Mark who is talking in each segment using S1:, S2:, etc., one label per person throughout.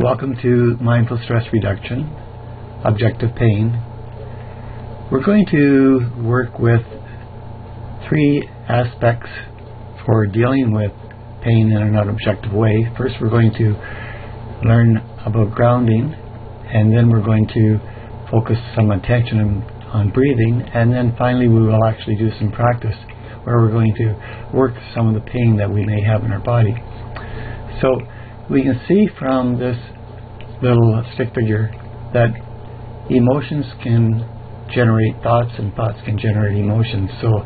S1: Welcome to Mindful Stress Reduction, Objective Pain. We're going to work with three aspects for dealing with pain in an objective way. First, we're going to learn about grounding, and then we're going to focus some attention on breathing, and then finally we will actually do some practice where we're going to work some of the pain that we may have in our body. So we can see from this little stick figure that emotions can generate thoughts and thoughts can generate emotions. So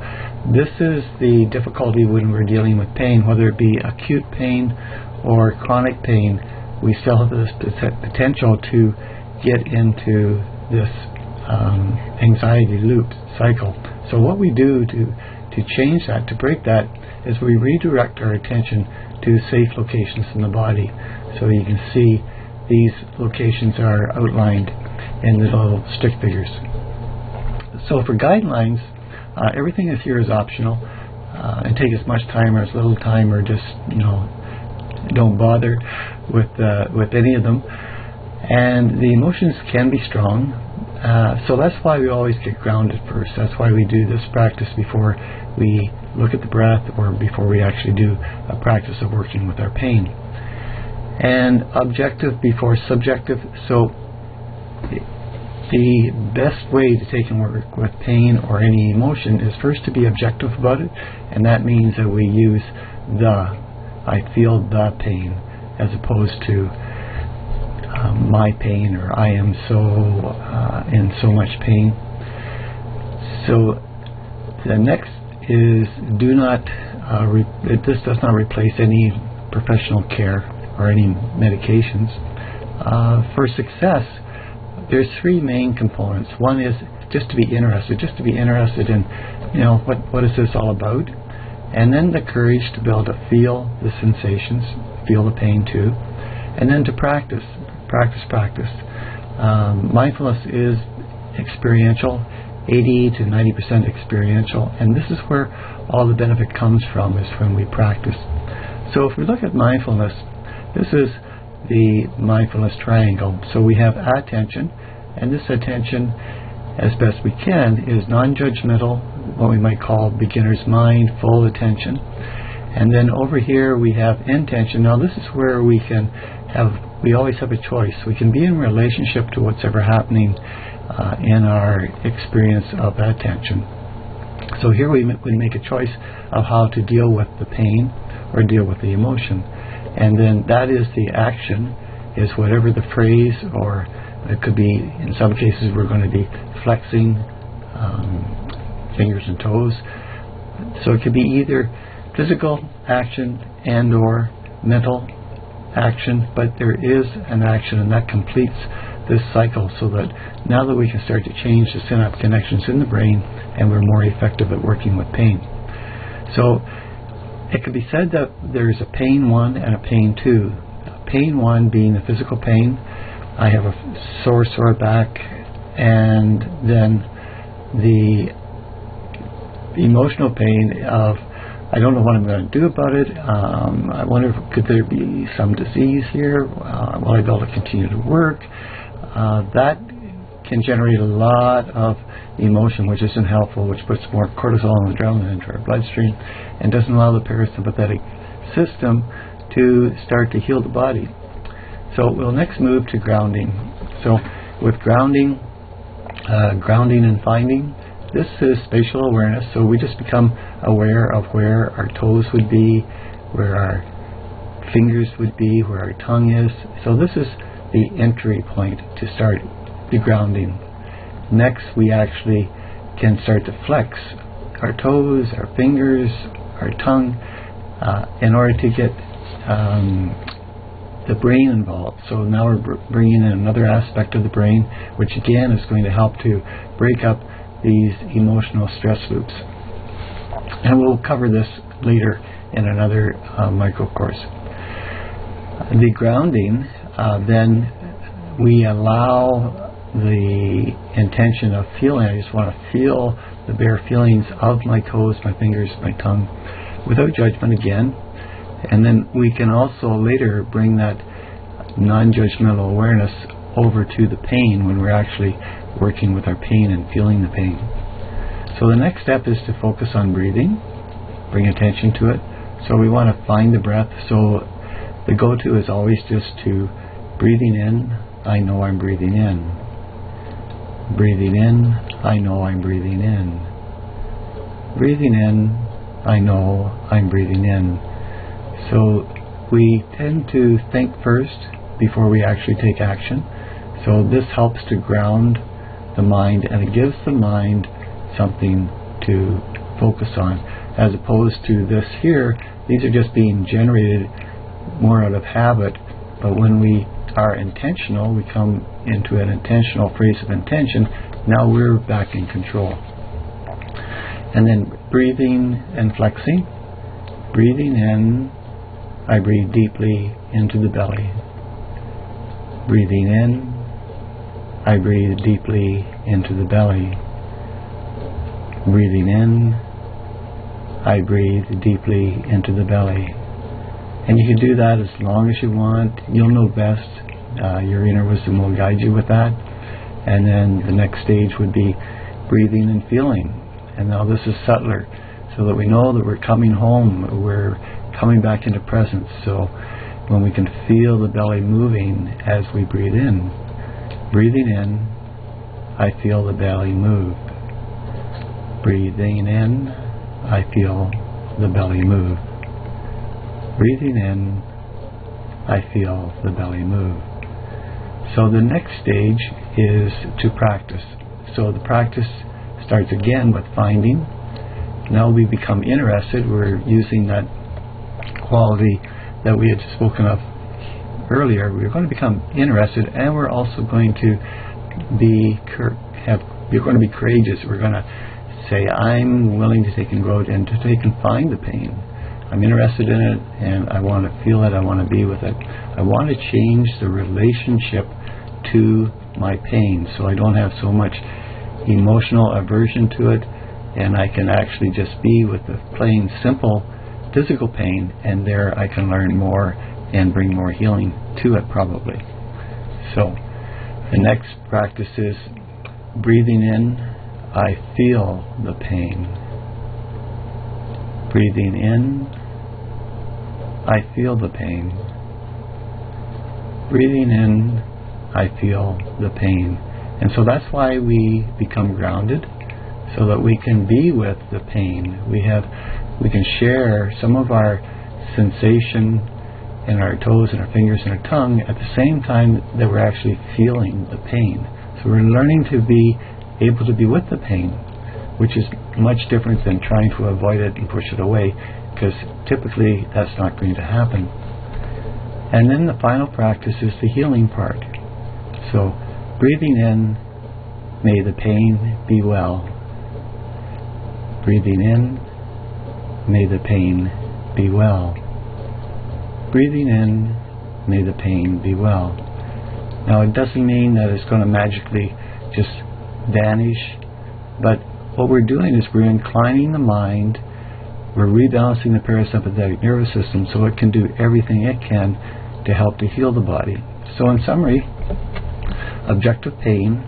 S1: this is the difficulty when we're dealing with pain, whether it be acute pain or chronic pain. We still have this potential to get into this anxiety loop cycle. So what we do to change that, to break that, is we redirect our attention to safe locations in the body. So you can see these locations are outlined in the little stick figures. So for guidelines, everything is here is optional, and take as much time or as little time, or just don't bother with any of them. And the emotions can be strong, so that's why we always get grounded first. That's why we do this practice before we look at the breath or before we actually do a practice of working with our pain. And objective before subjective. So the best way to take and work with pain or any emotion is first to be objective about it, and that means that we use I feel the pain, as opposed to my pain, or I am so in so much pain. So the next is this does not replace any professional care or any medications. For success, there's three main components. One is just to be interested in, what is this all about? And then the courage to be able to feel the sensations, feel the pain too, and then to practice. Mindfulness is experiential, 80 to 90% experiential, and this is where all the benefit comes from, is when we practice. So if we look at mindfulness, this is the mindfulness triangle. So we have attention, and this attention, as best we can, is non-judgmental, what we might call beginner's mind, full attention. And then over here we have intention. Now this is where we always have a choice. We can be in relationship to what's ever happening in our experience of attention. So here we make a choice of how to deal with the pain or deal with the emotion. And then that is the action, is whatever the phrase, or it could be, in some cases we're going to be flexing fingers and toes. So it could be either physical action and or mental action, but there is an action, and that completes this cycle, so that now that we can start to change the synapse connections in the brain, and we're more effective at working with pain. So it could be said that there's a pain 1 and a pain 2. Pain 1 being the physical pain. I have a sore back, and then the emotional pain of, I don't know what I'm going to do about it. I wonder, could there be some disease here? Will I be able to continue to work? That can generate a lot of emotion, which isn't helpful, which puts more cortisol and adrenaline into our bloodstream and doesn't allow the parasympathetic system to start to heal the body. So we'll next move to grounding. So with grounding and finding, this is spatial awareness. So we just become aware of where our toes would be, where our fingers would be, where our tongue is. So this is the entry point to start the grounding. Next, we actually can start to flex our toes, our fingers, our tongue, in order to get the brain involved. So now we're bringing in another aspect of the brain, which again is going to help to break up these emotional stress loops. And we'll cover this later in another micro course. The grounding, then we allow the intention of feeling. I just want to feel the bare feelings of my toes, my fingers, my tongue, without judgment again. And then we can also later bring that non-judgmental awareness over to the pain when we're actually working with our pain and feeling the pain. So the next step is to focus on breathing, bring attention to it. So we want to find the breath. So the go-to is always just to breathing in, I know I'm breathing in. Breathing in, I know I'm breathing in. Breathing in, I know I'm breathing in. So we tend to think first before we actually take action. So this helps to ground the mind, and it gives the mind something to focus on, as opposed to this here. These are just being generated more out of habit, but when we are intentional, we come into an intentional phrase of intention. Now we're back in control. And then breathing and flexing. Breathing in, I breathe deeply into the belly. Breathing in, I breathe deeply into the belly. Breathing in, I breathe deeply into the belly. And you can do that as long as you want. You'll know best. Your inner wisdom will guide you with that. And then the next stage would be breathing and feeling. And now this is subtler, so that we know that we're coming home, we're coming back into presence. So when we can feel the belly moving as we breathe in. Breathing in, I feel the belly move. Breathing in, I feel the belly move. Breathing in, I feel the belly move. So the next stage is to practice. So the practice starts again with finding. Now we become interested. We're using that quality that we had spoken of earlier. We're going to become interested, and we're also going to we're going to be courageous. We're going to say, I'm willing to take and grow it and to take and find the pain. I'm interested in it, and I want to feel it. I want to be with it. I want to change the relationship to my pain, so I don't have so much emotional aversion to it, and I can actually just be with the plain, simple physical pain, and there I can learn more and bring more healing to it, probably. So the next practice is breathing in, I feel the pain. Breathing in, I feel the pain. Breathing in, I feel the pain. And so that's why we become grounded, so that we can be with the pain. We can share some of our sensation in our toes and our fingers and our tongue at the same time that we're actually feeling the pain. So we're learning to be able to be with the pain, which is much different than trying to avoid it and push it away, because typically that's not going to happen. And then the final practice is the healing part. So breathing in, may the pain be well. Breathing in, may the pain be well. Breathing in, may the pain be well. Now it doesn't mean that it's going to magically just vanish, but what we're doing is we're inclining the mind, we're rebalancing the parasympathetic nervous system so it can do everything it can to help to heal the body. So in summary, objective pain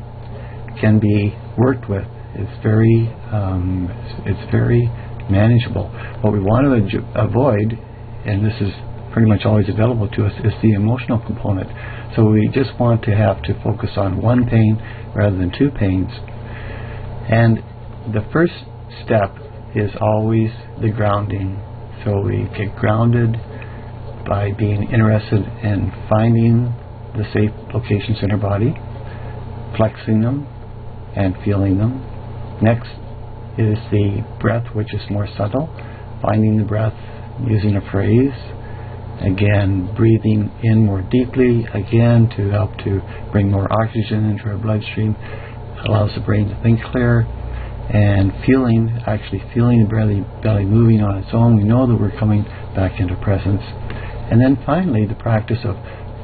S1: can be worked with. It's very manageable. What we want to avoid, and this is pretty much always available to us, is the emotional component. So we just want to have to focus on one pain rather than two pains. And the first step is always the grounding. So we get grounded by being interested in finding the safe locations in our body, flexing them, and feeling them. Next is the breath, which is more subtle, finding the breath using a phrase. Again, breathing in more deeply, again, to help to bring more oxygen into our bloodstream, allows the brain to think clear, and actually feeling the belly moving on its own. We know that we're coming back into presence. And then finally, the practice of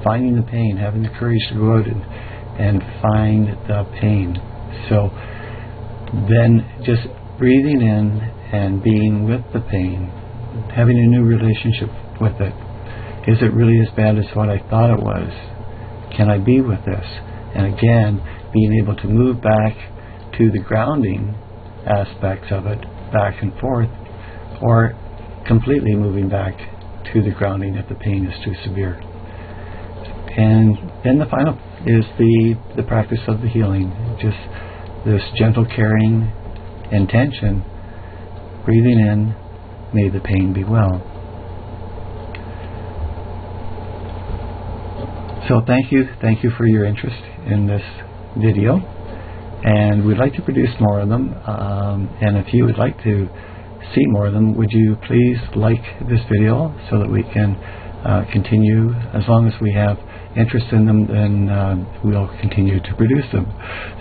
S1: finding the pain, having the courage to go out and find the pain. So then just breathing in and being with the pain, having a new relationship with it. Is it really as bad as what I thought it was? can I be with this? And again, being able to move back to the grounding aspects of it, back and forth, or completely moving back to the grounding if the pain is too severe. And then the final is the practice of the healing, just this gentle, caring intention, breathing in, may the pain be well. So thank you for your interest in this video, and we'd like to produce more of them, and if you would like to see more of them, would you please like this video so that we can continue. As long as we have interest in them, then we'll continue to produce them.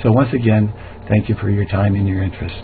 S1: So once again, thank you for your time and your interest.